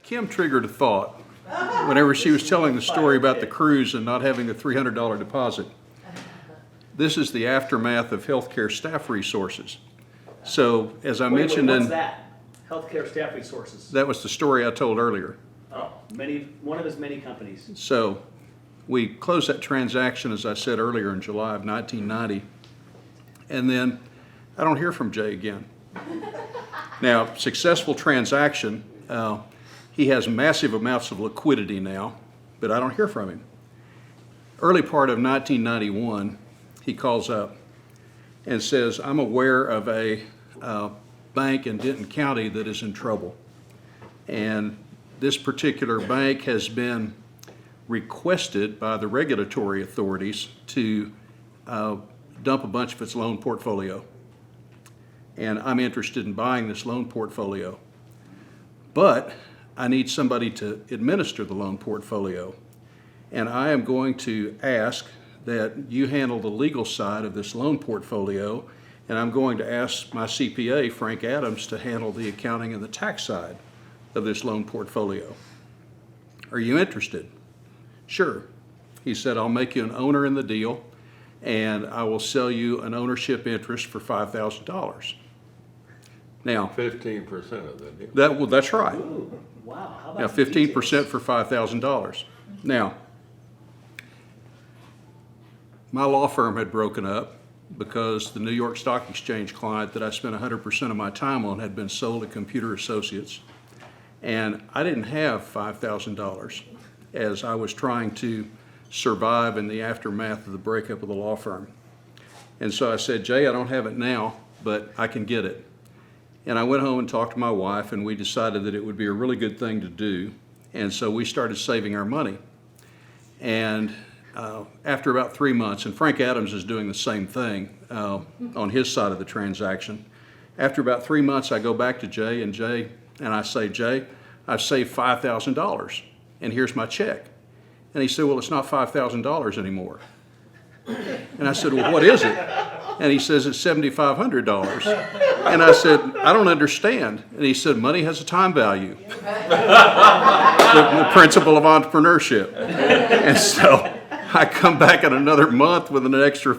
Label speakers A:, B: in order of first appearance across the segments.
A: Kim triggered a thought whenever she was telling the story about the cruise and not having the $300 deposit. This is the aftermath of healthcare staff resources. So, as I mentioned
B: what's that? Healthcare staff resources.
A: that was the story I told earlier.
B: Oh, one of his many companies.
A: So, we closed that transaction, as I said earlier, in July of 1990. And then I don't hear from Jay again. Now, successful transaction. He has massive amounts of liquidity now, but I don't hear from him. Early part of 1991, he calls up and says, I'm aware of a bank in Denton County that is in trouble. And this particular bank has been requested by the regulatory authorities to dump a bunch of its loan portfolio. And I'm interested in buying this loan portfolio. But I need somebody to administer the loan portfolio. And I am going to ask that you handle the legal side of this loan portfolio, and I'm going to ask my CPA, Frank Adams, to handle the accounting and the tax side of this loan portfolio. Are you interested? Sure. He said, I'll make you an owner in the deal, and I will sell you an ownership interest for $5,000. Now,
C: 15% of the deal.
A: That's right.
B: Ooh, wow. How about
A: Now, 15% for $5,000. Now, my law firm had broken up because the New York Stock Exchange client that I spent 100% of my time on had been sold to Computer Associates. And I didn't have $5,000 as I was trying to survive in the aftermath of the breakup of the law firm. And so I said, Jay, I don't have it now, but I can get it. And I went home and talked to my wife, and we decided that it would be a really good thing to do. And so we started saving our money. And after about 3 months, and Frank Adams is doing the same thing on his side of the transaction. After about 3 months, I go back to Jay, and I say, Jay, I've saved $5,000, and here's my check. And he said, well, it's not $5,000 anymore. And I said, well, what is it? And he says, it's $7,500. And I said, I don't understand. And he said, money has a time value. the principle of entrepreneurship. And so I come back in another month with an extra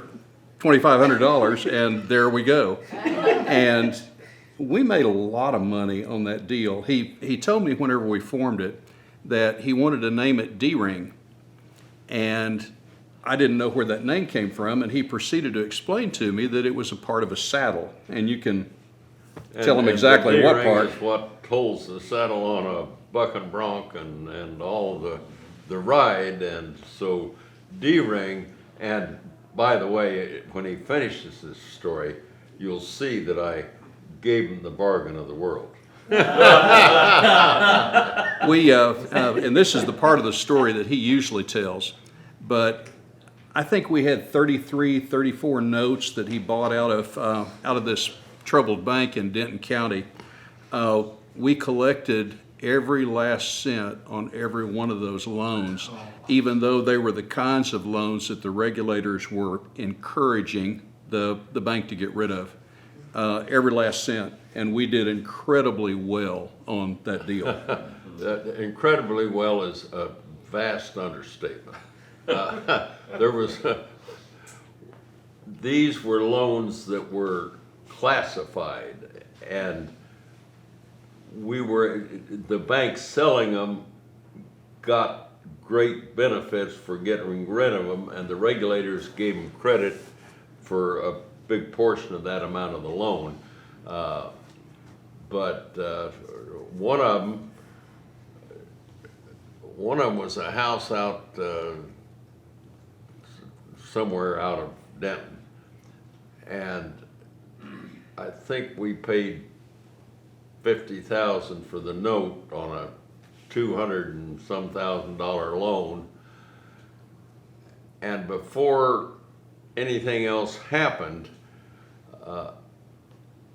A: $2,500, and there we go. And we made a lot of money on that deal. He told me whenever we formed it that he wanted to name it D-Ring. And I didn't know where that name came from, and he proceeded to explain to me that it was a part of a saddle. And you can tell him exactly what part.
C: Is what holds the saddle on a buck and bronc and all the ride, and so D-Ring. And by the way, when he finishes this story, you'll see that I gave him the bargain of the world.
A: We and this is the part of the story that he usually tells, but I think we had 33, 34 notes that he bought out of this troubled bank in Denton County. We collected every last cent on every one of those loans, even though they were the kinds of loans that the regulators were encouraging the bank to get rid of. Every last cent, and we did incredibly well on that deal.
C: Incredibly well is a vast understatement. These were loans that were classified, and the bank selling them got great benefits for getting rid of them, and the regulators gave them credit for a big portion of that amount of the loan. But one of them was a house out somewhere out of Denton, and I think we paid $50,000 for the note on a $200 and some thousand loan, and before anything else happened,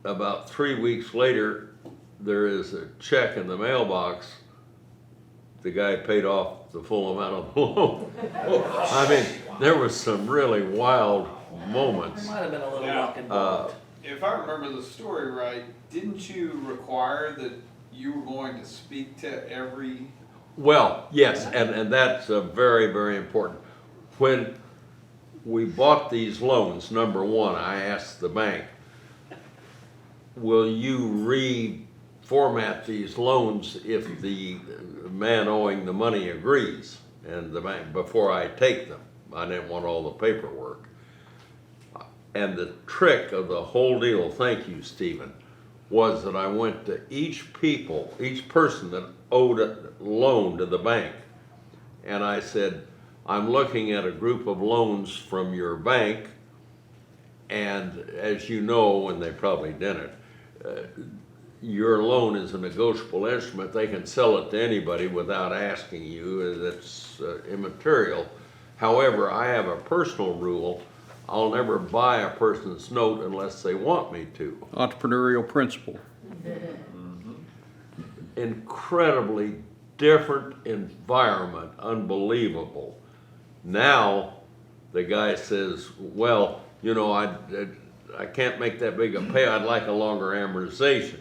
C: about 3 weeks later, there is a check in the mailbox. The guy paid off the full amount of the loan. I mean, there was some really wild moments.
B: There might have been a little luck involved.
D: If I remember the story right, didn't you require that you were going to speak to every,
C: Well, yes, and that's very, very important. When we bought these loans, number one, I asked the bank, will you reformat these loans if the man owing the money agrees? And the bank, before I take them, I didn't want all the paperwork. And the trick of the whole deal, thank you, Stephen, was that I went to each person that owed a loan to the bank. And I said, I'm looking at a group of loans from your bank, and as you know, and they probably didn't, your loan is a negotiable instrument. They can sell it to anybody without asking you. That's immaterial. However, I have a personal rule. I'll never buy a person's note unless they want me to.
A: Entrepreneurial principle.
C: Incredibly different environment, unbelievable. Now, the guy says, well, you know, I can't make that big a pay, I'd like a longer amortization.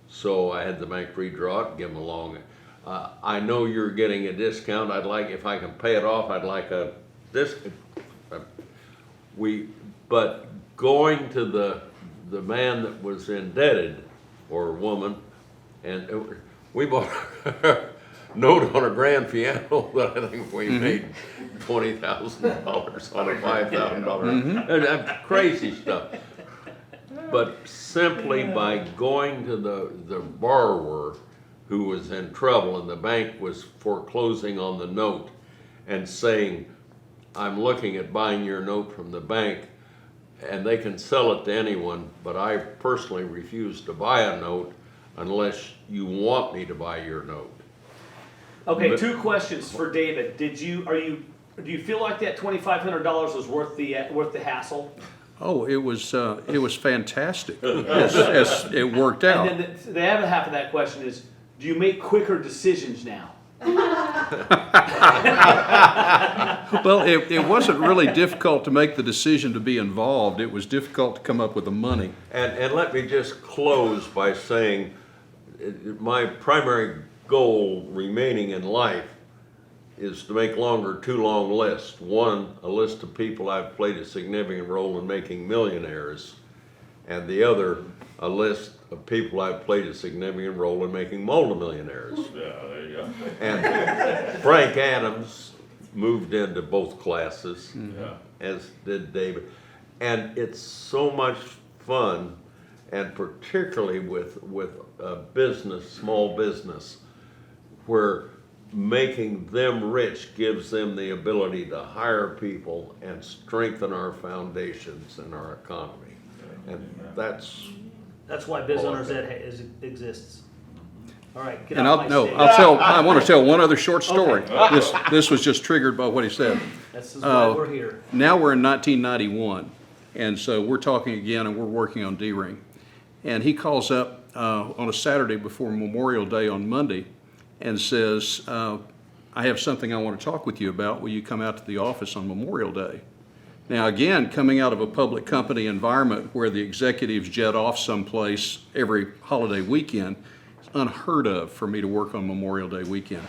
C: So I had the bank redraw it, give them a long, I know you're getting a discount, I'd like, if I can pay it off, I'd like a discount. But going to the man that was indebted, or woman, and we bought a note on a grand piano that I think we made $20,000 on a $5,000. Crazy stuff. But simply by going to the borrower who was in trouble and the bank was foreclosing on the note and saying, I'm looking at buying your note from the bank, and they can sell it to anyone, but I personally refuse to buy a note unless you want me to buy your note.
B: Okay,
C: But-
B: 2 questions for David. Do you feel like that $2,500 was worth the hassle?
A: Oh, it was fantastic as it worked out.
B: And then the other half of that question is, do you make quicker decisions now?
A: Well, it wasn't really difficult to make the decision to be involved. It was difficult to come up with the money.
C: And let me just close by saying, my primary goal remaining in life is to make longer 2 long lists. One, a list of people I've played a significant role in making millionaires, and the other, a list of people I've played a significant role in making multimillionaires.
E: Yeah, there you go.
C: And Frank Adams moved into both classes,
E: Yeah.
C: as did David. And it's so much fun, and particularly with a business, small business, where making them rich gives them the ability to hire people and strengthen our foundations and our economy. And that's
B: That's why Biz Owners Ed exists. All right, get
A: And
B: off my stage.
A: I want to tell one other short story. This was just triggered by what he said.
B: This is why we're here.
A: Now we're in 1991, and so we're talking again, and we're working on D-Ring. And he calls up on a Saturday before Memorial Day on Monday and says, I have something I want to talk with you about. Will you come out to the office on Memorial Day? Now again, coming out of a public company environment where the executives jet off someplace every holiday weekend, it's unheard of for me to work on Memorial Day weekend.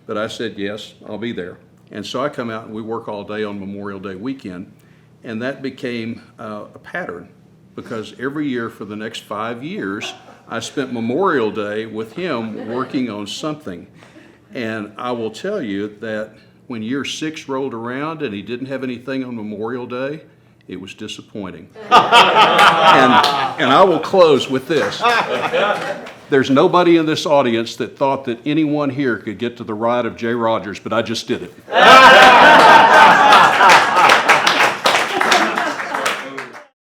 A: But I said, yes, I'll be there. And so I come out and we work all day on Memorial Day weekend, and that became a pattern, because every year for the next 5 years, I spent Memorial Day with him working on something. And I will tell you that when year 6 rolled around and he didn't have anything on Memorial Day, it was disappointing. And I will close with this. There's nobody in this audience that thought that anyone here could get to the ride of Jay Rodgers, but I just did it.